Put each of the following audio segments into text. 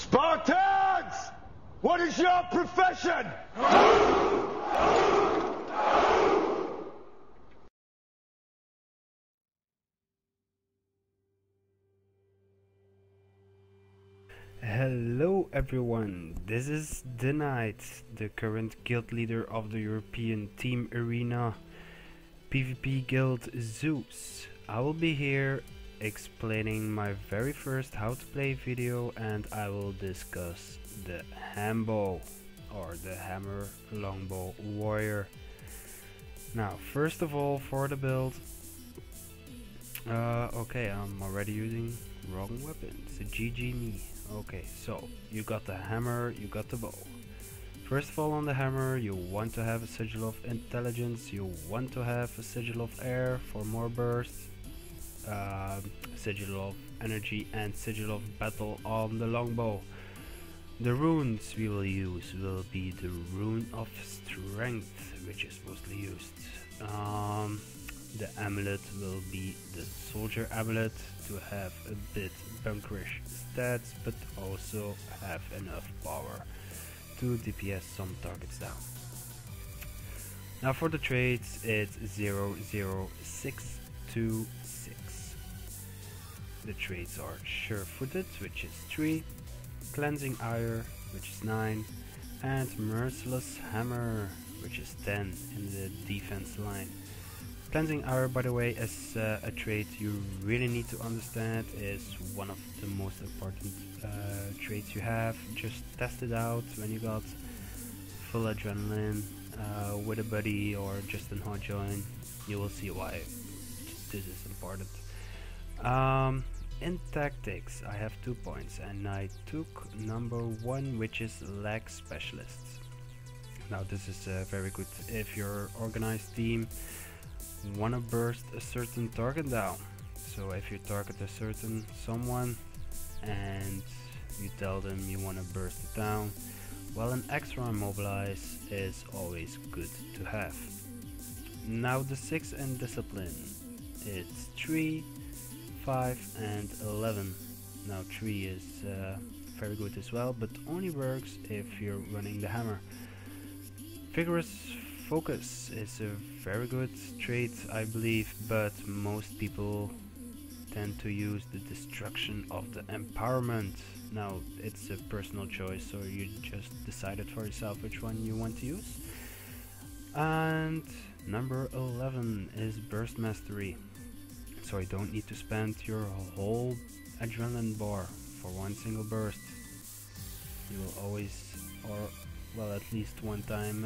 Spartans! What is your profession? Hello everyone, this is the Knight, the current guild leader of the European Team Arena PvP guild Zeus. I will be here explaining my very first how to play video, and I will discuss the Hambow, or the Hammer Longbow Warrior. Now first of all, for the build, okay, I'm already using wrong weapons, GG me. Okay, so you got the hammer, you got the bow. First of all, on the hammer you want to have a sigil of intelligence, you want to have a sigil of air for more burst, sigil of energy and sigil of battle on the longbow. The runes we will use will be the rune of strength, which is mostly used. The amulet will be the soldier amulet to have a bit bunkerish stats, but also have enough power to DPS some targets down. Now for the traits, it's 00626. The traits are sure-footed, which is 3, cleansing ire, which is 9, and merciless hammer, which is 10 in the defense line. Cleansing Ire, by the way, is a trait you really need to understand. Is one of the most important traits you have. Just test it out when you got full adrenaline with a buddy or just in hot join. You will see why this is important. In tactics, I have 2 points, and I took number 1, which is lag specialists. Now this is very good if your organized team wanna burst a certain target down. So if you target a certain someone and you tell them you wanna burst it down, well, an extra immobilize is always good to have. Now the 6 in discipline, it's 3, 5 and 11. Now 3 is very good as well, but only works if you're running the hammer. Vigorous focus is a very good trait, I believe, but most people tend to use the destruction of the empowerment. Now it's a personal choice, so you just decide it for yourself which one you want to use. And number 11 is burst mastery, so you don't need to spend your whole adrenaline bar for one single burst. You will always, or well, at least one time,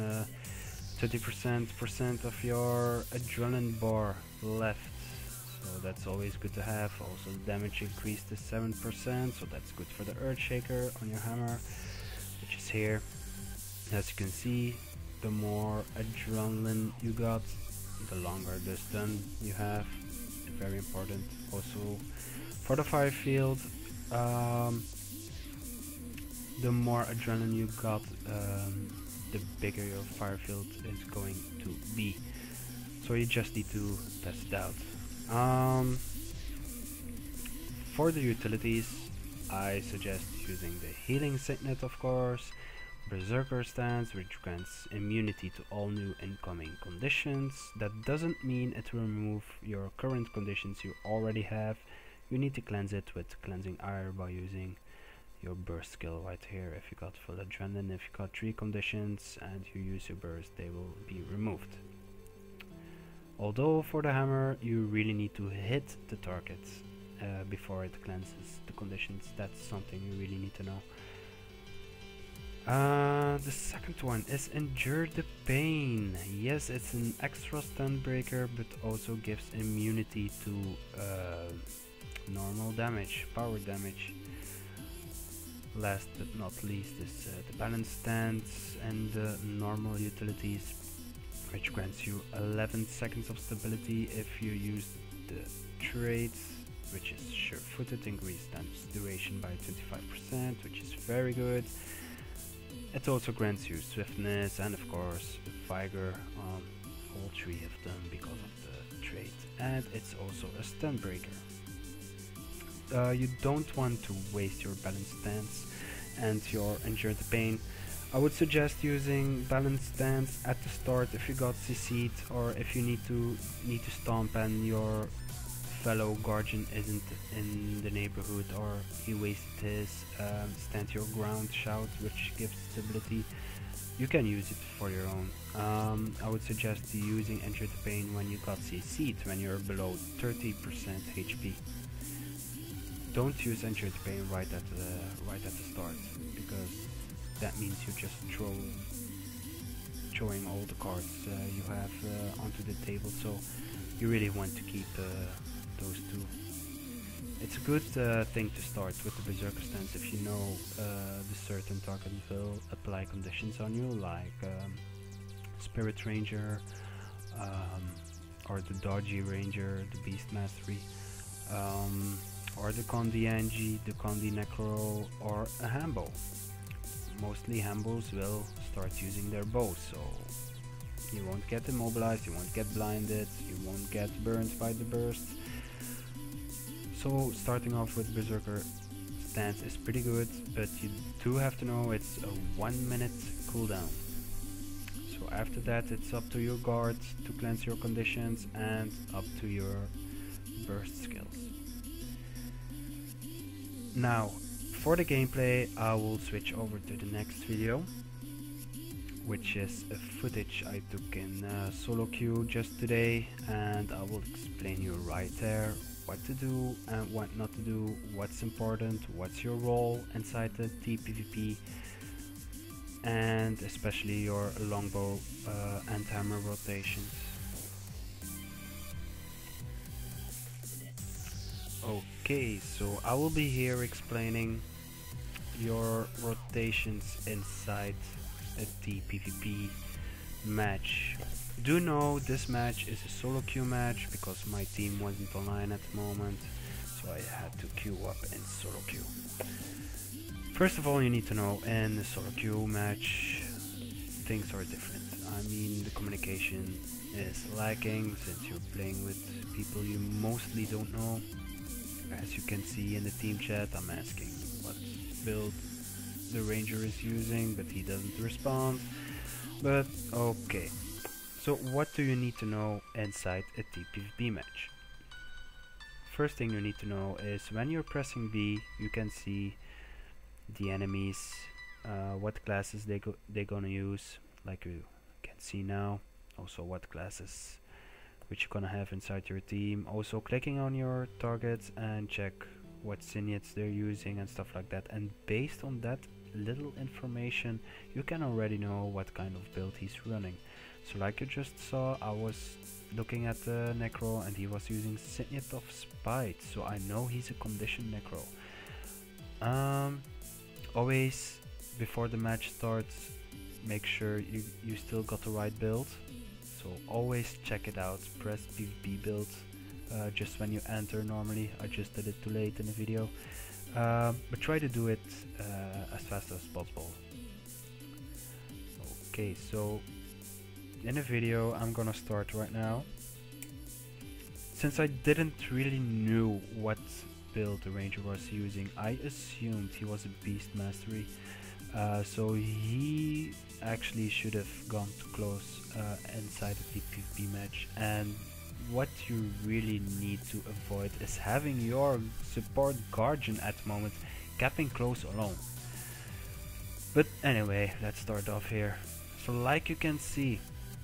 30% of your adrenaline bar left, so that's always good to have. Also the damage increased to 7%, so that's good for the earth shaker on your hammer, which is here. As you can see, the more adrenaline you got, the longer the stun you have. Very important. Also for the fire field, the more adrenaline you got, the bigger your fire field is going to be. So you just need to test it out. For the utilities, I suggest using the healing signet, of course, berserker stance, which grants immunity to all new incoming conditions. That doesn't mean it will remove your current conditions you already have. You need to cleanse it with cleansing ire by using your burst skill right here. If you got full adrenaline, if you got 3 conditions and you use your burst, they will be removed. Although for the hammer you really need to hit the target before it cleanses the conditions. That's something you really need to know. The second one is endure the pain. Yes, it's an extra stun breaker, but also gives immunity to normal damage, power damage. Last but not least is the balance stance and the normal utilities, which grants you 11 seconds of stability if you use the traits, which is sure-footed, increased stance duration by 25%, which is very good. It also grants you swiftness and of course vigor on all 3 of them because of the trait, and it's also a stun breaker. You don't want to waste your balance stance and your Endure the Pain. I would suggest using balanced stance at the start if you got CC'd, or if you need to stomp and your fellow guardian isn't in the neighborhood, or he wasted his stand your ground shout, which gives stability. You can use it for your own. I would suggest using Endure the Pain when you got CC'd, when you're below 30% HP. Don't use Endure the Pain right at the start, because that means you're just throwing all the cards you have onto the table. So you really want to keep those two. It's a good thing to start with the Berserker stance if you know the certain target will apply conditions on you, like Spirit Ranger, or the Dodgy Ranger, the Beast Mastery, or the Condi Angie, the Condi Necro, or a Hambow. Mostly Hambows will start using their bows, so you won't get immobilized, you won't get blinded, you won't get burned by the burst. So starting off with Berserker stance is pretty good, but you do have to know it's a 1 minute cooldown. So after that it's up to your guard to cleanse your conditions and up to your burst skills. Now for the gameplay I will switch over to the next video, which is a footage I took in solo queue just today, and I will explain you right there what to do and what not to do, what's important, what's your role inside the TPVP, and especially your longbow and hammer rotations. Okay, so I will be here explaining your rotations inside a TPVP match. Do know this match is a solo queue match because my team wasn't online at the moment, so I had to queue up in solo queue. First of all, you need to know in the solo queue match things are different. I mean, the communication is lacking since you're playing with people you mostly don't know. As you can see in the team chat, I'm asking what build the ranger is using, but he doesn't respond. But okay, so what do you need to know inside a TPVP match? First thing you need to know is when you're pressing B, you can see the enemies, what classes they're gonna use, like you can see now. Also what classes which you're gonna have inside your team. Also clicking on your targets and check what syniates they're using and stuff like that, and based on that little information you can already know what kind of build he's running. So like you just saw, I was looking at the Necro and he was using Signet of Spite, so I know he's a conditioned Necro. Always before the match starts, make sure you still got the right build, so always check it out. Press PvP build just when you enter. Normally I just did it too late in the video, but try to do it as fast as possible. Okay, so in the video I'm gonna start right now. Since I didn't really knew what build the ranger was using, I assumed he was a beast mastery, so he actually should have gone too close inside the PvP match. And what you really need to avoid is having your support guardian at the moment capping close alone. But anyway, let's start off here. So like you can see,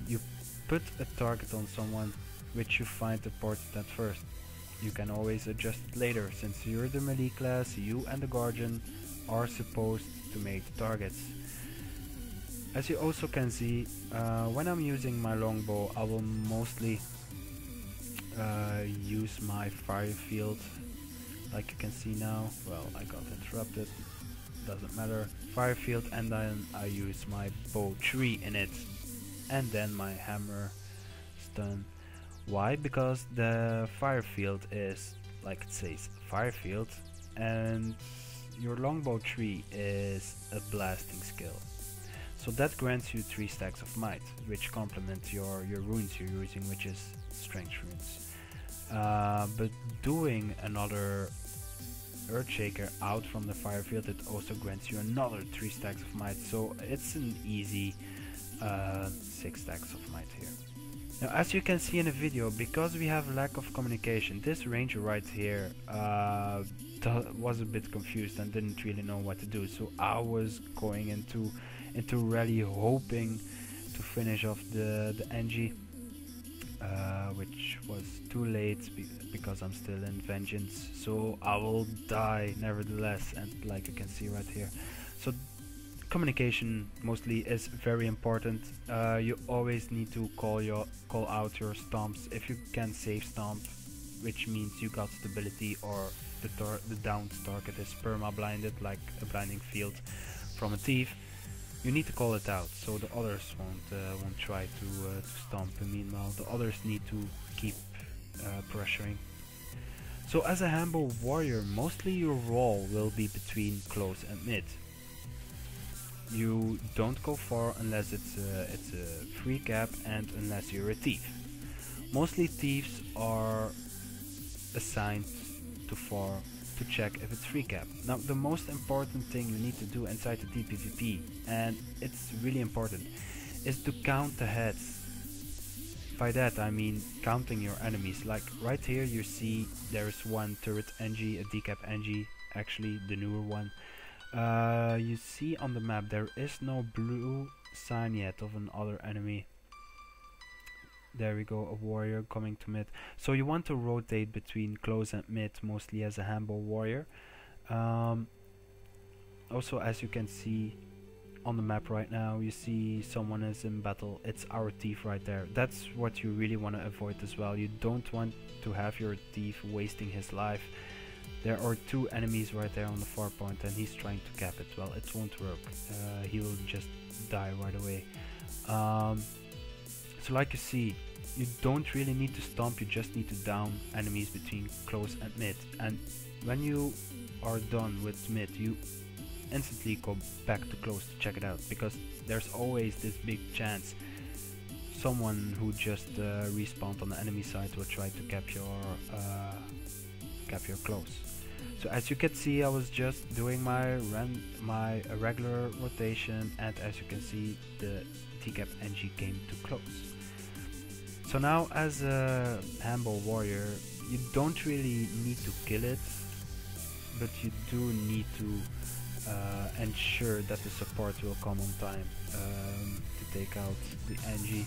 you put a target on someone which you find important at first. You can always adjust it later, since you're the melee class, you and the guardian are supposed to make targets. As you also can see, when I'm using my longbow, I will mostly use my fire field. Like you can see now, well, I got interrupted, doesn't matter. Fire field, and then I use my bow tree in it, and then my hammer stun. Why? Because the fire field is, like it says, fire field, and your longbow tree is a blasting skill. So that grants you 3 stacks of might, which complement your runes you're using, which is strength runes. But doing another Earthshaker out from the fire field, it also grants you another 3 stacks of might, so it's an easy 6 stacks of might here. Now as you can see in the video, because we have lack of communication, this ranger right here was a bit confused and didn't really know what to do, so I was going into rally hoping to finish off the NG, which was too late because I'm still in vengeance, so I will die nevertheless, and like you can see right here. So communication mostly is very important. You always need to call out your stomps if you can save stomp, which means you got stability, or the downed target is perma blinded like a blinding field from a thief. You need to call it out so the others won't try to stomp, and meanwhile the others need to keep pressuring. So as a Hambow warrior, mostly your role will be between close and mid. You don't go far unless it's a free cap and unless you're a thief. Mostly thieves are assigned to far to check if it's free cap. Now the most important thing you need to do inside the TPVP, and it's really important, is to count the heads. By that I mean counting your enemies. Like right here you see there's one turret NG, a decap NG, actually the newer one. You see on the map there is no blue sign yet of another enemy. There we go, a warrior coming to mid. So you want to rotate between close and mid, mostly as a Hambow warrior. Also, as you can see on the map right now, you see someone is in battle. It's our thief right there. That's what you really want to avoid as well. You don't want to have your thief wasting his life. There are 2 enemies right there on the far point, and he's trying to cap it. Well, it won't work. He will just die right away. So like you see, you don't really need to stomp, you just need to down enemies between close and mid. And when you are done with mid, you instantly go back to close to check it out, because there's always this big chance someone who just respawned on the enemy side will try to cap your close. So as you can see, I was just doing my regular rotation, and as you can see, the TCAP NG came to close. So now as a Hambow warrior, you don't really need to kill it, but you do need to ensure that the support will come on time to take out the NG.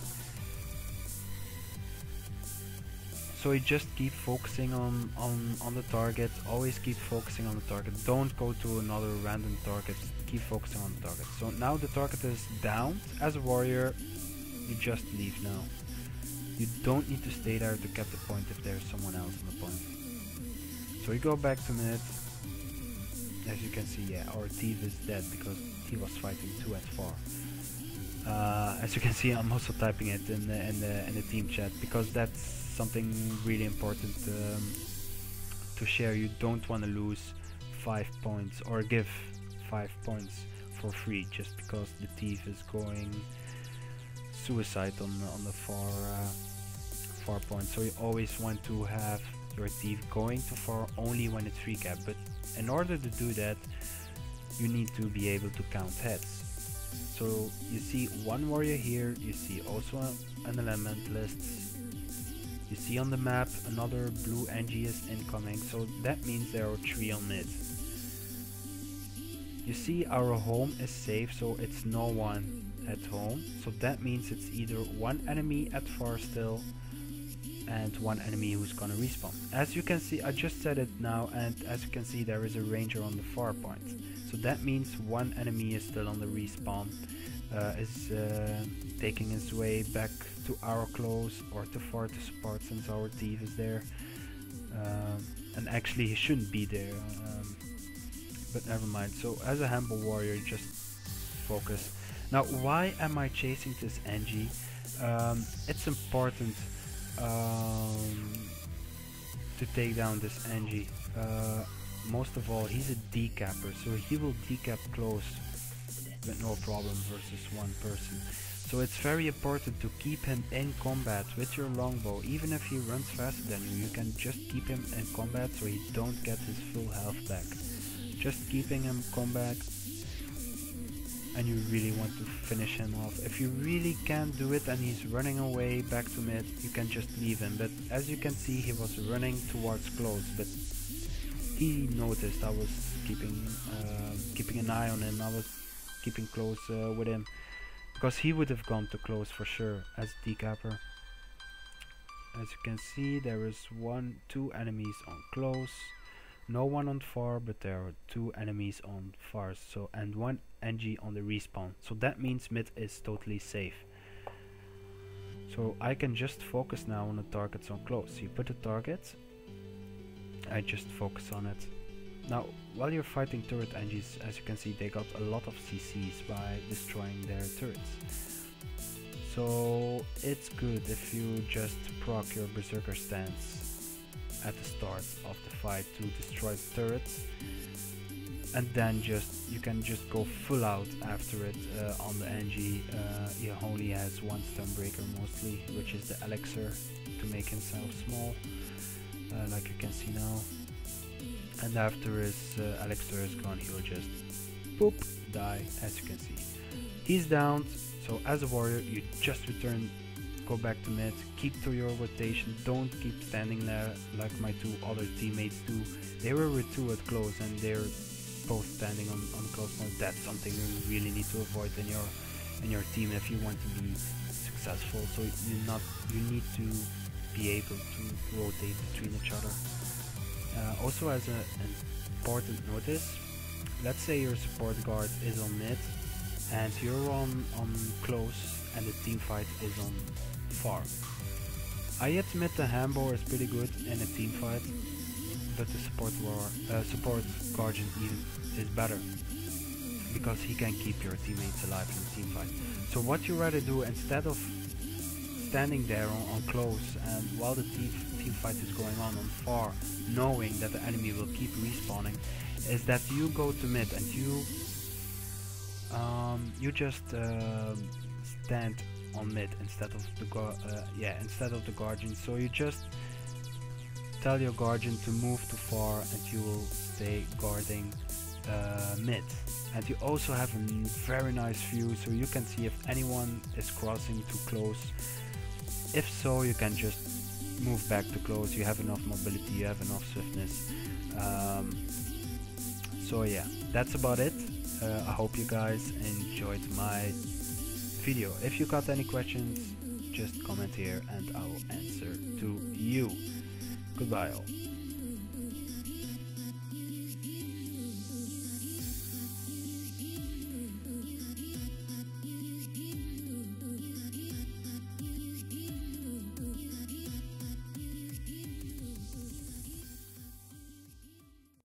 So you just keep focusing on the target, always keep focusing on the target, don't go to another random target, keep focusing on the target. So now the target is down. As a warrior, you just leave now. You don't need to stay there to cap the point if there's someone else on the point. So you go back to mid. As you can see, yeah, our thief is dead because he was fighting too at far. As you can see, I'm also typing it in the team chat because that's something really important to share. You don't want to lose 5 points or give 5 points for free just because the thief is going suicide on the far point. So you always want to have your thief going to far only when it's free cap, but in order to do that you need to be able to count heads. So you see one warrior here, you see also an elementalist, you see on the map another blue NG is incoming, so that means there are 3 on mid. You see our home is safe, so it's no one at home, so that means it's either one enemy at far still and one enemy who's gonna respawn. As you can see, I just said it now, and as you can see there is a ranger on the far point, so that means one enemy is still on the respawn, is taking his way back to our close or to far to support since our thief is there, and actually he shouldn't be there, but never mind. So as a Hambow warrior, just focus. Now why am I chasing this NG? It's important to take down this NG. Most of all, he's a decapper, so he will decap close with no problem versus one person. So it's very important to keep him in combat with your longbow. Even if he runs faster than you, you can just keep him in combat so he don't get his full health back. Just keeping him combat, and you really want to finish him off. If you really can't do it and he's running away back to mid, you can just leave him. But as you can see, he was running towards close, but he noticed I was keeping an eye on him. I was keeping close with him, because he would have gone to close for sure as decapper. As you can see, there is two enemies on close, no one on far, but there are two enemies on far, so, and one NG on the respawn. So that means mid is totally safe. So I can just focus now on the targets on close. You put a target, I just focus on it. Now, while you're fighting turret NGs, as you can see, they got a lot of CCs by destroying their turrets. So it's good if you just proc your berserker stance at the start of the fight to destroy the turrets, and then you can just go full out after it on the NG. He only has one stunbreaker mostly, which is the elixir to make himself small, like you can see now. And after his elixir is gone, he will just boop, die, as you can see. He's down, so as a warrior, you just return, go back to mid, keep to your rotation, don't keep standing there like my two other teammates do. They were with two at close and they're both standing on close mode. That's something you really need to avoid in your team if you want to be successful. So you need to be able to rotate between each other. Also, as an important notice, let's say your support guard is on mid and you're on close and the team fight is on far. I admit the Hambow is pretty good in a team fight, but the support guardian even is better, because he can keep your teammates alive in a team fight. So what you rather do, instead of standing there on close and while the team fight is going on far, knowing that the enemy will keep respawning, is that you go to mid and you just stand on mid instead of the guardian. So you just tell your guardian to move too far and you will stay guarding mid. And you also have a very nice view, so you can see if anyone is crossing too close. If so, you can just move back to close. You have enough mobility, you have enough swiftness. So yeah, that's about it. I hope you guys enjoyed my video. If you got any questions, just comment here and I will answer to you. Goodbye all.